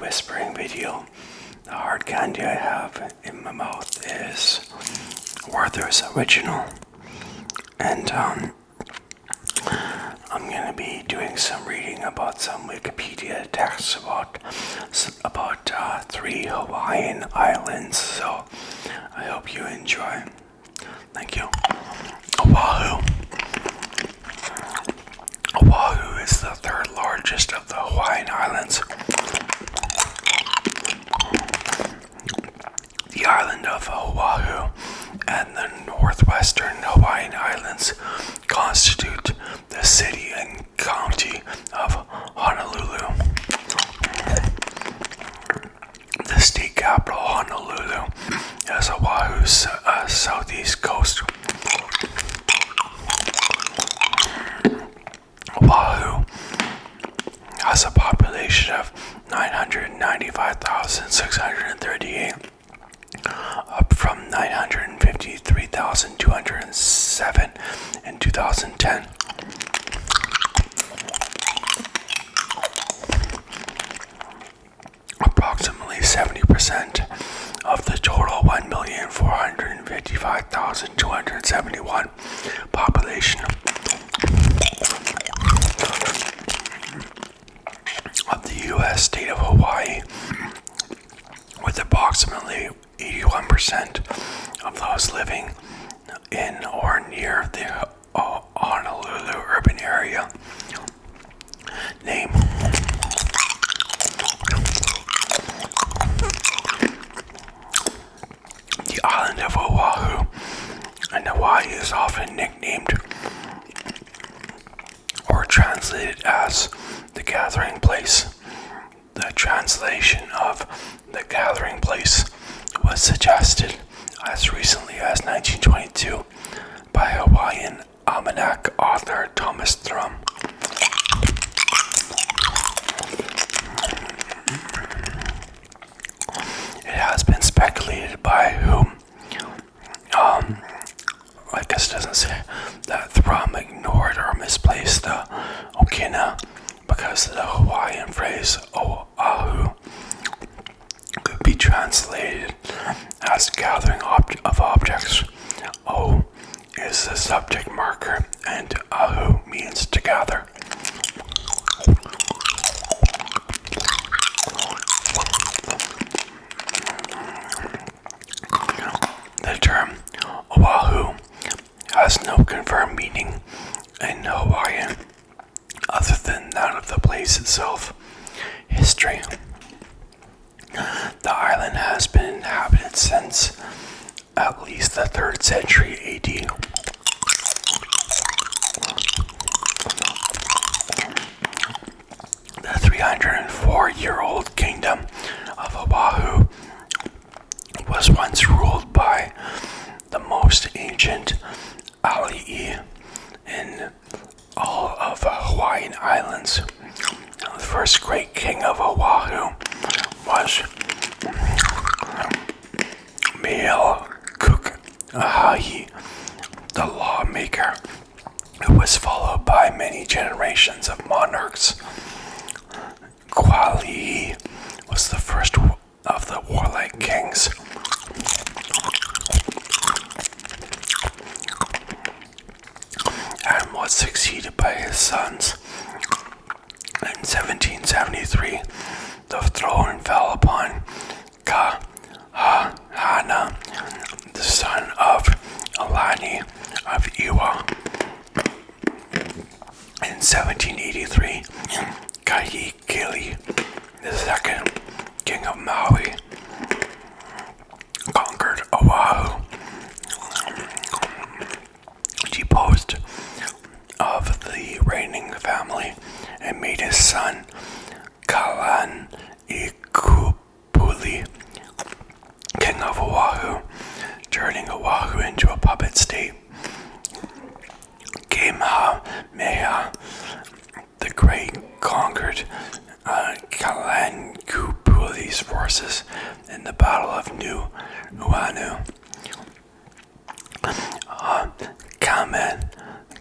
whispering video. The hard candy I have in my mouth is Werther's Original. And I'm going to be doing some reading about some Wikipedia texts about 3 Hawaiian Islands. So I hope you enjoy. Thank you. Oahu. Oahu is the third largest of the Hawaiian Islands. The island of Oahu and the northwestern Hawaiian Islands constitute the city and county of Honolulu. The state capital, Honolulu, is Oahu's southeast coast. Oahu has a population of 995,638, up from 953,207 in 2010. Approximately 70% of the total 1,455,271 population of the U.S. state of Hawaii, with approximately 81% of those living in or near the Honolulu urban area. Name. The island of Oahu in Hawaii is often nicknamed or translated as the gathering place. The translation of the gathering place was suggested as recently as 1922 by Hawaiian almanac author Thomas Thrum. It has been speculated by whom, I guess it doesn't say, that Thrum ignored or misplaced the okina because the Hawaiian phrase Oahu could be translated as gathering of objects. O is the subject marker and ahu means to gather. The term Oahu has no confirmed meaning in Hawaiian other than that of the place itself. History. The island has been inhabited since at least the 3rd century AD. The 304-year-old kingdom of Oahu was once ruled by the most ancient alii in all of the Hawaiian Islands. The first great king of Oahu was Me'elkukahi, the lawmaker, who was followed by many generations of monarchs. Kuali'i was the first of the warlike kings. And was succeeded by his sons. In 1773, the throne fell upon Kahahana, the son of Alani of Iwa. In 1783, Kahekili, the second king of Maui, conquered Oahu, deposed of the reigning family, and made his son Kalani'ikupuli king of Oahu, turning Oahu into a puppet state. Kamehameha the Great conquered Kalani'ikupuli's forces in the Battle of New Uanu.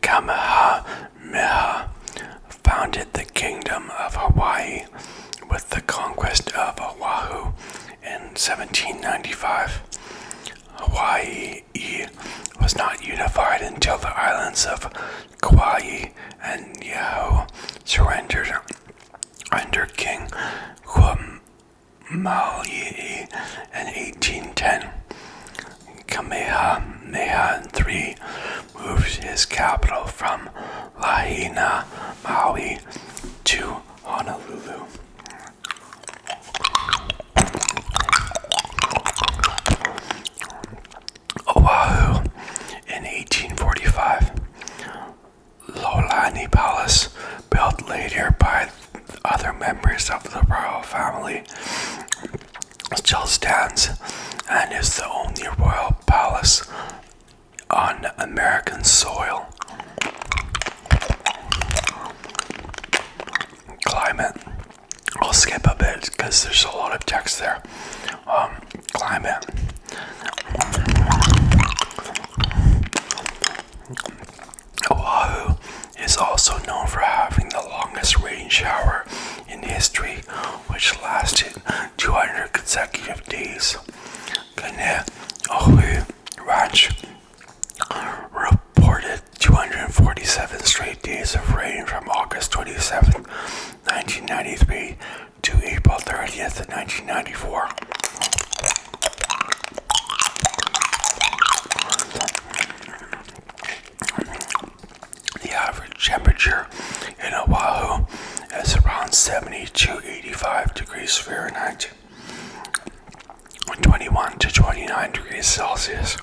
Kamehameha founded the Kingdom of Hawaii with the conquest of Oahu in 1795. Hawaii was not unified until the islands of Kauai and Niihau surrendered under King Kuamali'i in 1810. Kamehameha III moved his capital from Lahaina, Maui, to Honolulu. Oahu in 1845. Lolani Palace, built later by other members of the royal family, still stands and is the only royal palace on American soil. Climate. I'll skip a bit because there's a lot of text there. Climate. Oahu is also known for having the longest rain shower in history, which lasted 200 consecutive days. Kaneohe Ranch reported 247 straight days of rain from August 27, 1993 to April 30th, 1994. The average temperature in Oahu is around 70 to 85 degrees Fahrenheit, 21 to 29 degrees Celsius.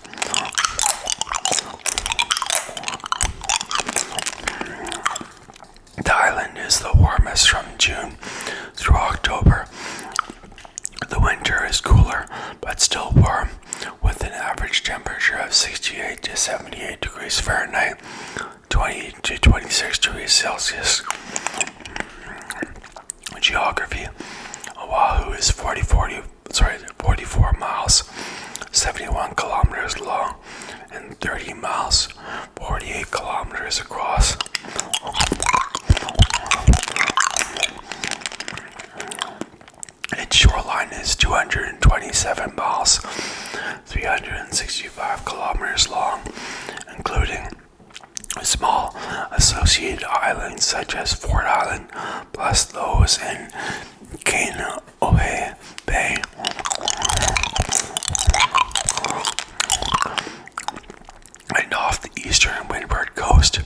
The island is the warmest from June through October. The winter is cooler but still warm, with an average temperature of 68 to 78 degrees Fahrenheit, 20 to 26 degrees Celsius. Geography. Oahu is 44 miles, 71 kilometers long, and 30 miles, 48 kilometers across. Its shoreline is 227 miles, 365 kilometers long, including small associated islands such as Fort Island, plus those in Kaneohe Bay. And off the eastern and windward coast,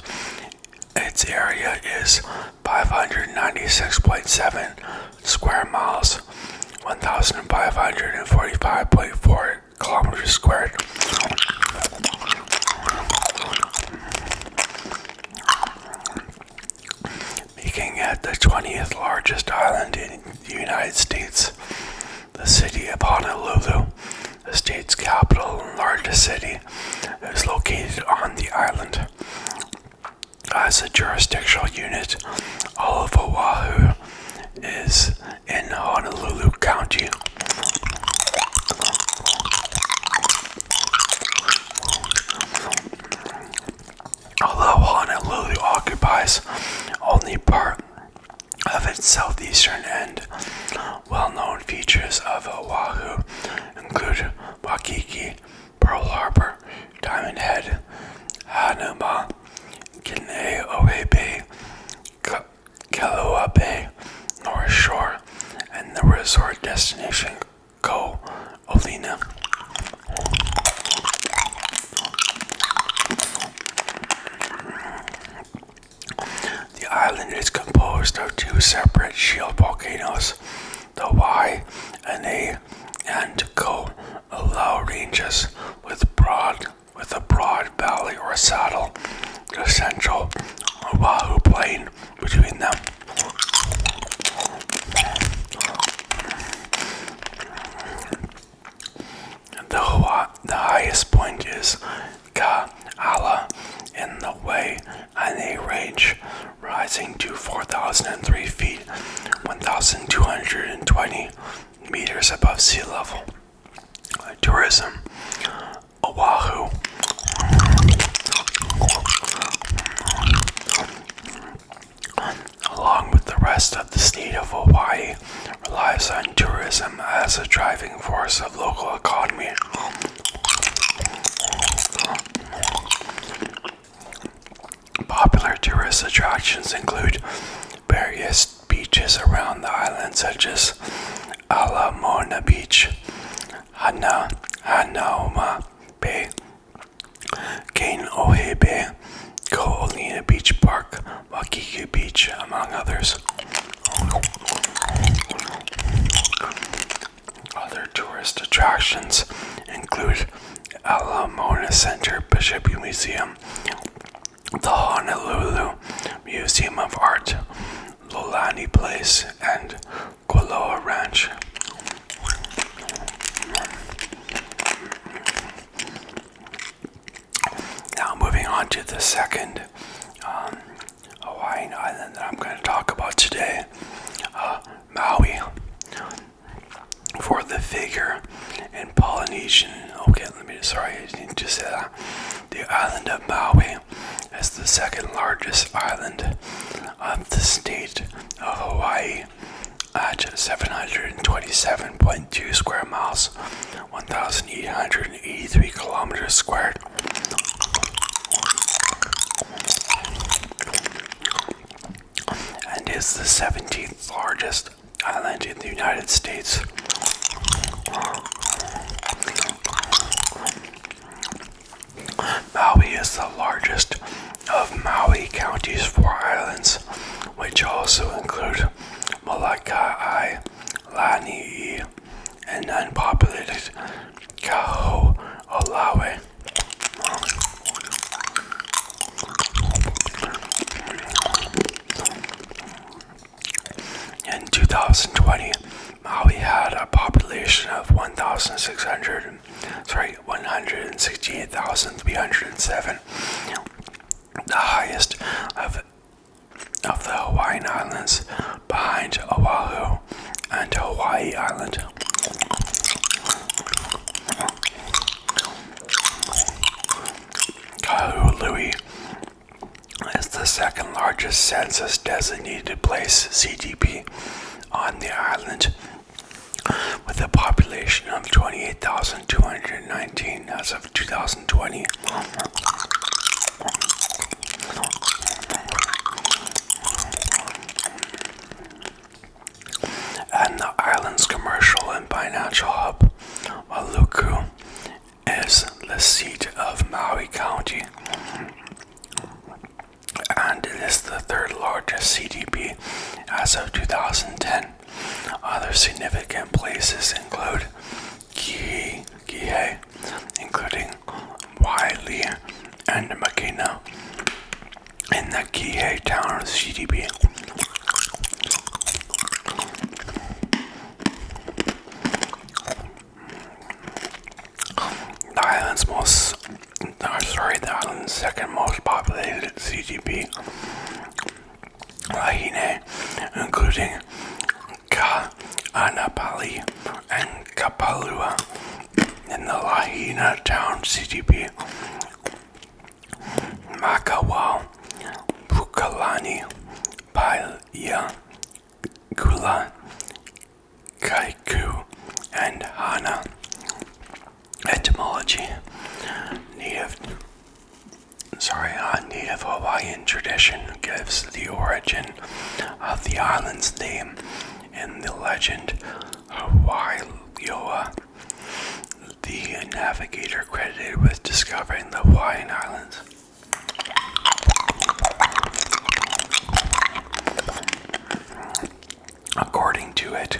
its area is 596.7 square miles, 1,545.4 kilometers squared. Making it the 20th largest island in the United States. The city of Honolulu, the state's capital and largest city, is located on the island. As a jurisdictional unit, all of Oahu is in Honolulu County. Although Honolulu occupies only part of its southeastern end, well-known features of Oahu include Waikiki, Pearl Harbor, Diamond Head, Hanuma, Kaneohe Bay, Kailua Bay, North Shore, and the resort destination Ko Olina. The island is composed of two separate shield volcanoes, the Waianae and Ko Olau ranges, with a broad valley or saddle, the central Oahu plain between them. The highest point is Ka'ala in the Waianae range, rising to 4,003 feet, 1,220 meters above sea level. Tourism. Oahu. Along with the rest of the state of Hawaii relies on tourism as a driving force of local economy. Popular tourist attractions include various beaches around the island, such as Alamona Beach, Hanauma Bay, Kaneohe Bay, Ko'olina Beach Park, Waikiki Beach, among others. Other tourist attractions include Alamona Center Bishop Museum, the Honolulu Museum of Art, Lolani Place, and Kualoa Ranch. Now moving on to the second Hawaiian island that I'm going to talk about today, Maui. For the figure in Polynesian, I need to say that. The island of Maui is the second largest island of the state of Hawaii at 727.2 square miles, 1,883 kilometers squared. And is the 17th largest island in the United States. Maui is the largest of Maui County's 4 islands, which also include Molokai, Lani'i, and unpopulated Kaho'olawe. In 2020, Maui had a population of 168,307, the highest of the Hawaiian Islands, behind Oahu and Hawaii Island. Kahului is the second largest census designated place, CDP, on the island, with a population of 28,219 as of 2020. And the island's commercial and financial hub, Maluku, is the seat of Maui County, and it is the third largest CDP as of 2010. Other significant places include Kihei, including Wailea and Makina, in the Kihei town of CDP. The island's second most populated CDP, Lahaina, including Ka'anapali and Kapalua, in the Lahaina town CDP, Makawao, Pukalani, Paia, Kula, Kaiku, and Hana. Etymology. Native Hawaiian tradition gives the origin of the island's name in the legend Hawaii-Loa, the navigator credited with discovering the Hawaiian Islands. According to it,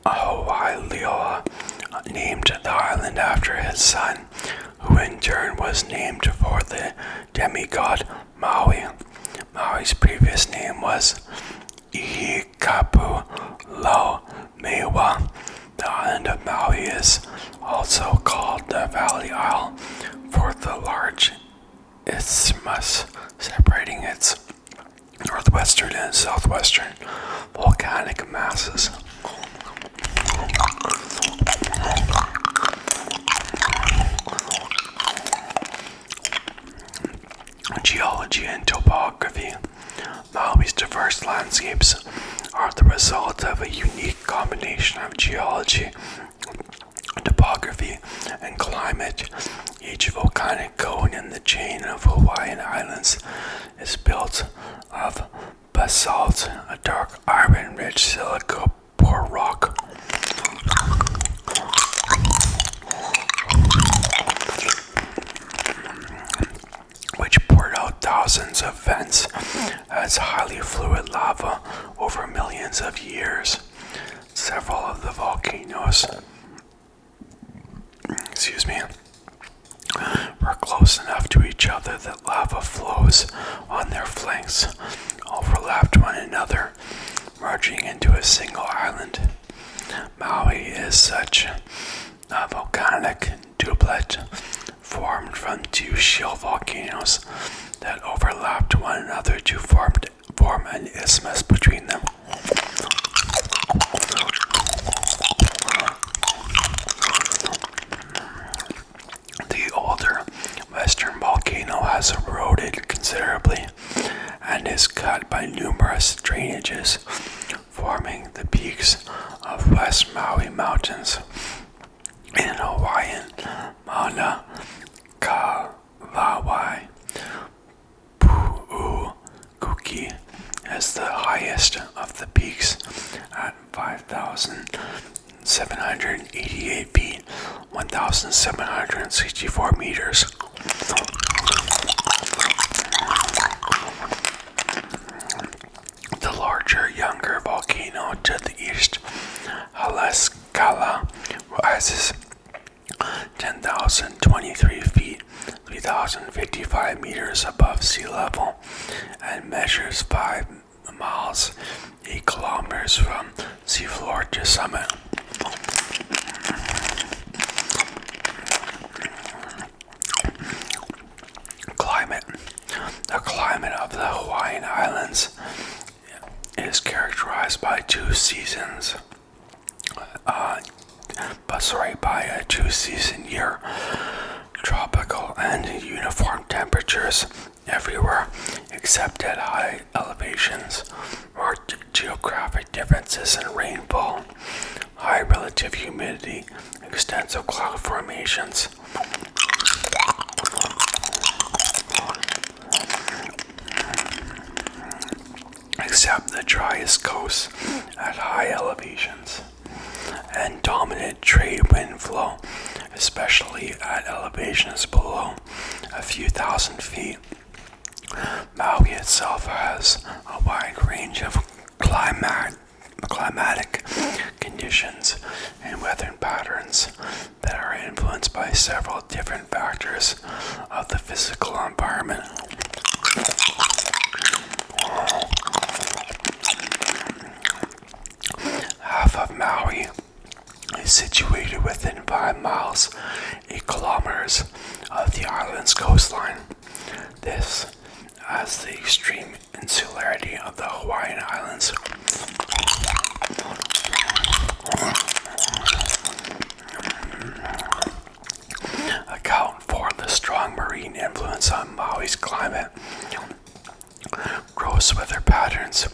Hawaii-Loa named the island after his son, who in turn was named for the demigod Maui. Maui's previous name was Ihikapu Lo Mewa. The island of Maui is also called the Valley Isle for the large isthmus separating its northwestern and southwestern volcanic masses. Geology and topography. Maui's diverse landscape are the result of a unique combination of geology, topography, and climate. Each volcanic cone in the chain of Hawaiian Islands is built of basalt, a dark iron-rich silica pore rock. Which poured out thousands of vents as highly fluid lava over millions of years. Several of the volcanoes, were close enough to each other that lava flows on their flanks overlapped one another, merging into a single island. Maui is such a volcanic doublet formed from two shield volcanoes that overlapped one another to form an isthmus between them. The older western volcano has eroded considerably and is cut by numerous drainages, forming the peaks of West Maui Mountains. In Hawaiian, Mauna Ka'alawai Pu'ukuki is the highest of the peaks at 5,788 feet, 1,764 meters. The larger, younger volcano to the east, Haleakala, rises 10,023 feet, 3,055 meters above sea level, and measures 5 miles, 8 kilometers from seafloor to summit. Climate. The climate of the Hawaiian Islands is characterized by by a two-season year, tropical and uniform temperatures everywhere except at high elevations, marked geographic differences in rainfall, high relative humidity, extensive cloud formations. Except the driest coasts at high elevations, and dominant trade wind flow, especially at elevations below a few thousand feet. Maui itself has a wide range of climatic conditions and weather patterns that are influenced by several different factors of the physical environment. Half of Maui is situated within 5 miles, 8 kilometers of the island's coastline. This, as the extreme insularity of the Hawaiian Islands, account for the strong marine influence on Maui's climate. Gross weather patterns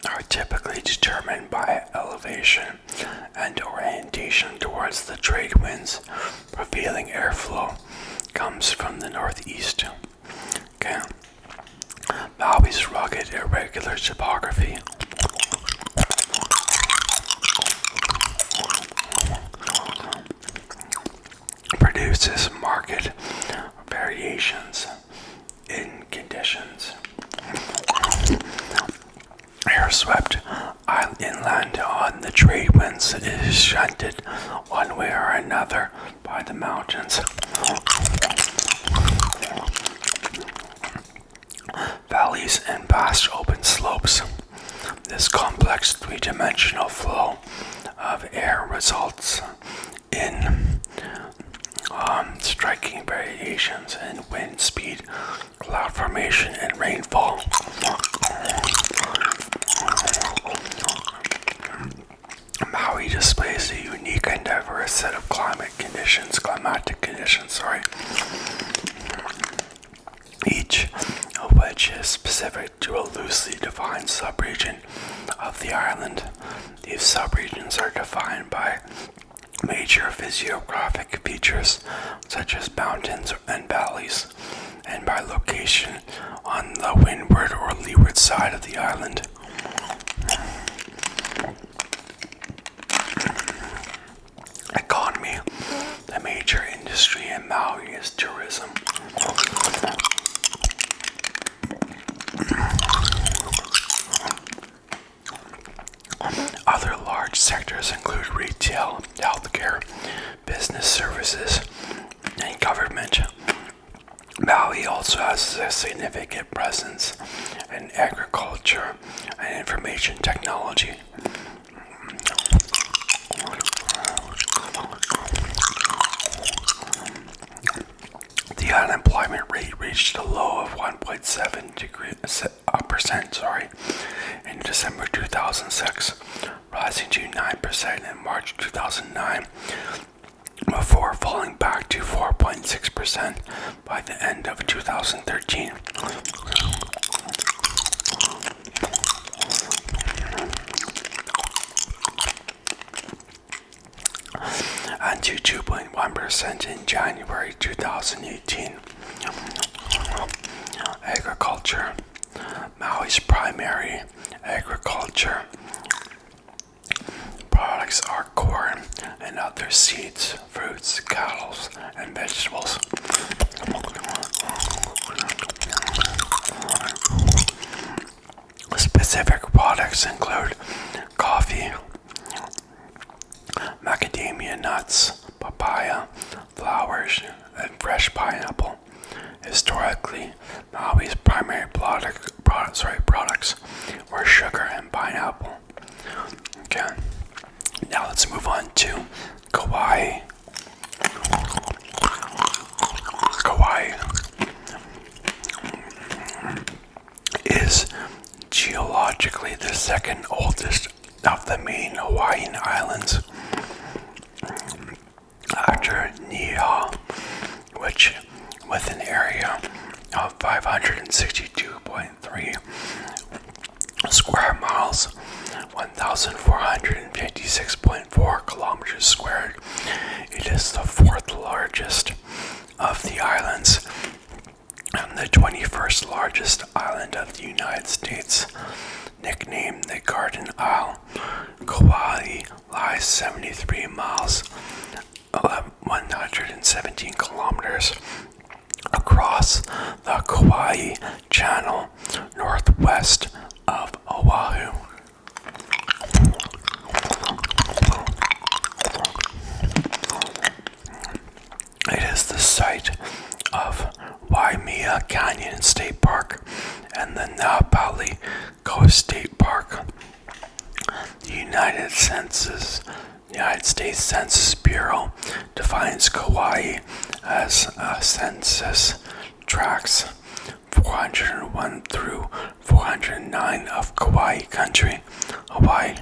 are typically determined by elevation and orientation towards the trade winds. Prevailing airflow comes from the northeast. Maui's rugged, irregular topography produces marked variations in conditions. Air swept inland on the trade winds is shunted one way or another by the mountains. Valleys and vast open slopes. This complex three-dimensional flow of air results in striking variations in wind speed, cloud formation, and rainfall. Maui displays a unique and diverse set of climatic conditions, each of which is specific to a loosely defined subregion of the island. These subregions are defined by major physiographic features such as mountains and valleys, and by location on the windward or leeward side of the island. Economy. The major industry in Maui is tourism. Other large sectors include retail, healthcare, business services, and government. Maui also has a significant presence in agriculture and information technology. The unemployment rate reached a low of 1.7% in December 2006, rising to 9% in March 2009, before falling back to 4.6% by the end of 2013. And to 2.1% in January 2018. Agriculture. Maui's primary agriculture products are corn and other seeds, fruits, cattle, and vegetables. Specific products include coffee, macadamia nuts, papaya, flowers, and fresh pineapple. Historically, Maui's primary products were sugar and pineapple. Okay, now let's move on to Kauai. Kauai is geologically the second oldest of the main Hawaiian Islands, after Niihau, which, with an area of 562.3 square miles, 1,456.4 kilometers squared, it is the fourth largest of the islands and the 21st largest island of the United States. Nicknamed the Garden Isle, Kauai lies 73 miles, 117 kilometers across the Kauai Channel, northwest of Oahu. It is the site of Waimea Canyon State Park and the Napali Coast State Park. The United States Census Bureau defines Kauai as census tracts 401 through 409 of Kauai Country, Hawaii.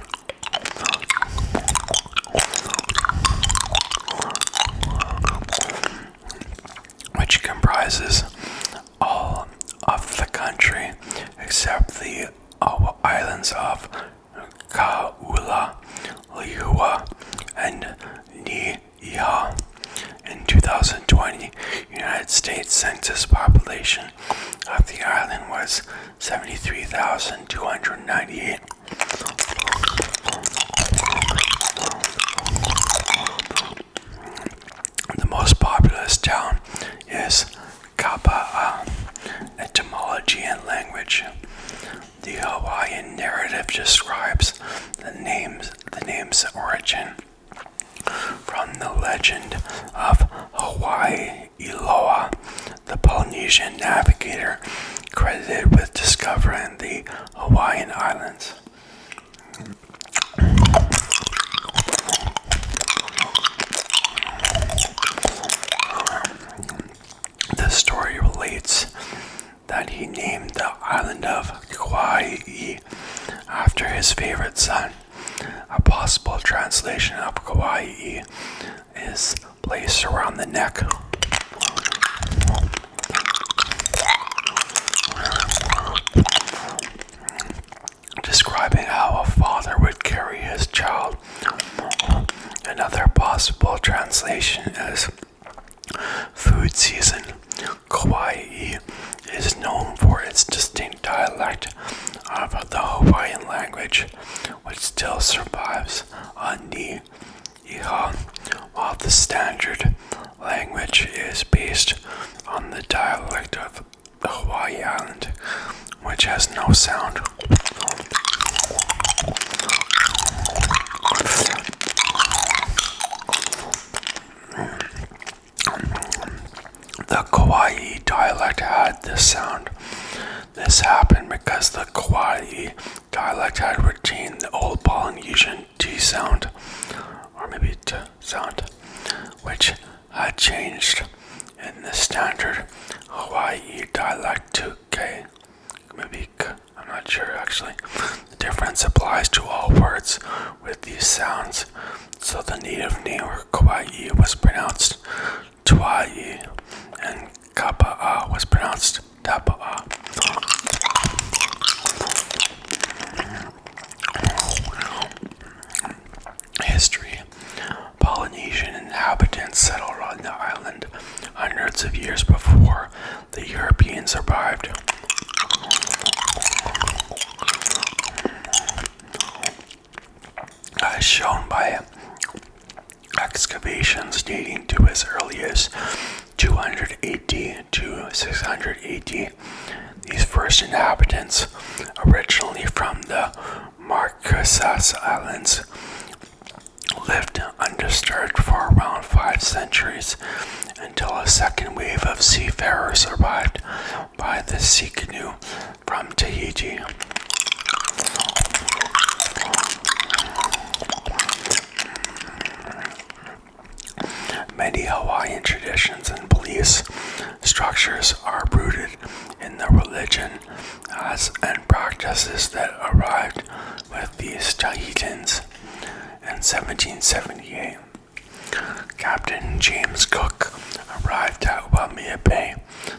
Which comprises all of the country except the islands of Kaula, Lihua, and Niihau. In 2020, United States Census population of the island was 73,298. The most populous town is Kapa'a. Etymology and language. The Hawaiian narrative describes the name's origin from the legend of Hawaii Iloa, the Polynesian navigator credited with discovering the Hawaiian Islands. The story relates that he named the island of Kauai after his favorite son. A possible translation of Kauai is place around the neck. possible translation is food season. Kauai is known for its distinct dialect of the Hawaiian language, which still survives on the Iha, while the standard language is based on the dialect of the Hawaii Island, which has no sound. The Kauai dialect had this sound. This happened because the Kauai dialect had retained the old Polynesian T sound, or maybe T sound, which had changed in the standard Hawaii dialect to K, maybe K, I'm not sure actually. The difference applies to all words with these sounds, so the native name for Kauai was pronounced Tuai, and Kapa'a was pronounced Tapa'a. History. Polynesian inhabitants settled on the island hundreds of years before the Europeans arrived. As shown by excavations dating to as early as 200 AD to 600 AD, these first inhabitants, originally from the Marquesas Islands, lived undisturbed for around 5 centuries until a second wave of seafarers arrived by the sea canoe from Tahiti. Many Hawaiian traditions and beliefs structures are rooted in the religion and practices that arrived with these Tahitians. In 1778, Captain James Cook arrived at Waimea Bay,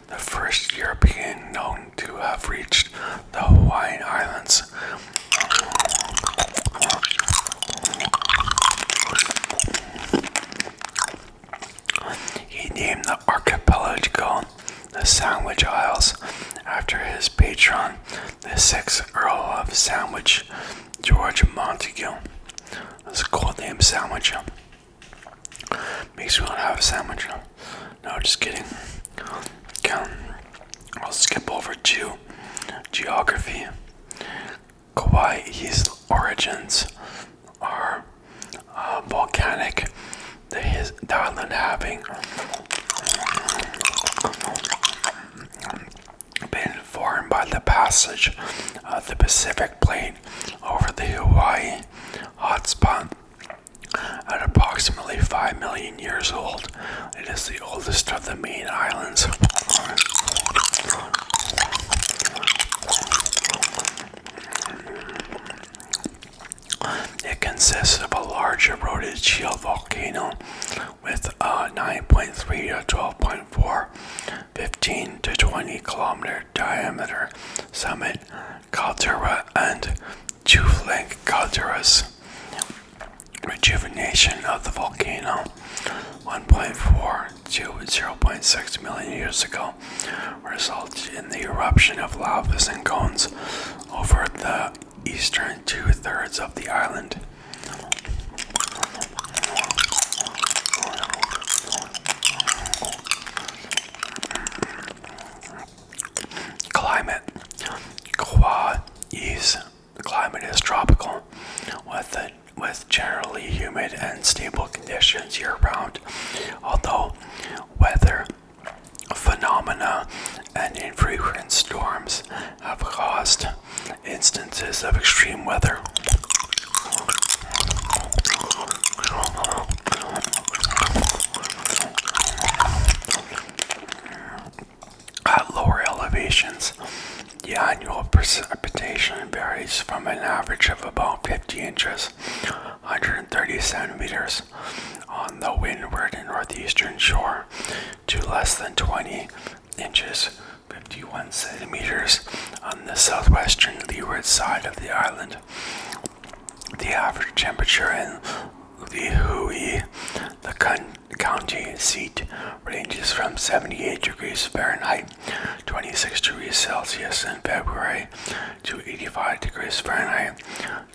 the first European known to have reached the Hawaiian Islands. He named the archipelago the Sandwich Isles after his patron, the 6th Earl of Sandwich, George Montague. That's a cool name, Sandwich. Makes me want to have a sandwich. No, just kidding. Okay. I'll skip over to geography. Kauai's origins are volcanic, the island having been formed by the passage of the Pacific Plate over the Hawaii hotspot. At approximately 5 million years old, it is the oldest of the main islands. It consists of a large eroded shield volcano with a 9.3 to 12.4, 15 to 20 kilometer diameter summit caldera and two flank calderas. Rejuvenation of the volcano 1.4 to 0.6 million years ago resulted in the eruption of lavas and cones over the eastern 2/3 of the island. Climate. Kauai's climate is tropical, with generally humid and stable conditions year-round, although weather phenomena and infrequent storms have caused instances of extreme weather. At lower elevations, the annual precipitation varies from an average of about 50 inches, 130 centimeters, on the windward and northeastern shore, to less than 20 inches, 51 centimeters, on the southwestern leeward side of the island. The average temperature in Lihui, The county seat ranges from 78 degrees Fahrenheit, 26 degrees Celsius in February, to 85 degrees Fahrenheit,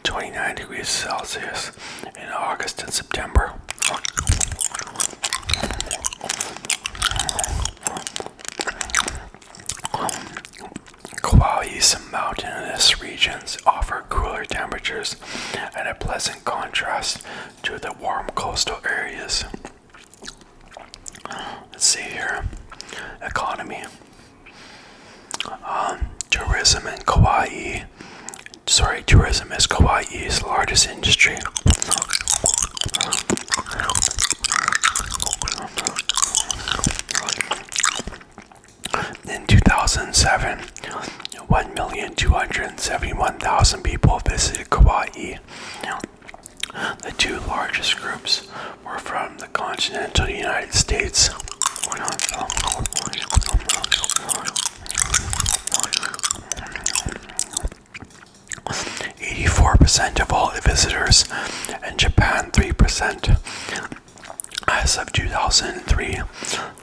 29 degrees Celsius in August and September. Kauai's mountainous regions offer cooler temperatures and a pleasant contrast to the warm coastal areas. Let's see here. Economy. Tourism in Kauai. Tourism is Kauai's largest industry. In 2007, 1,271,000 people visited Kauai. The two largest groups were from the continental United States. 84% of all visitors, and Japan 3%. As of 2003,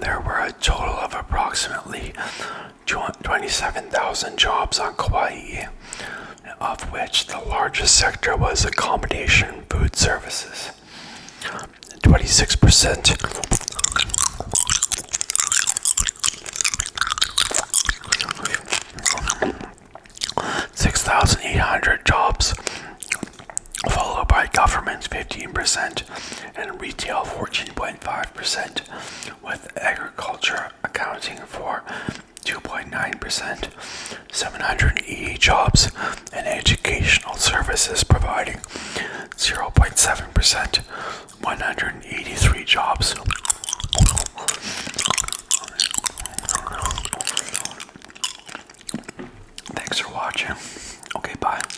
there were a total of approximately 27,000 jobs on Kauai, of which the largest sector was accommodation food services. 26%. 6,800 jobs, followed by government 15% and retail 14.5%, with agriculture accounting for 2.9%, 780 jobs, and educational services providing 0.7%, 183 jobs. Thanks for watching. Okay, bye.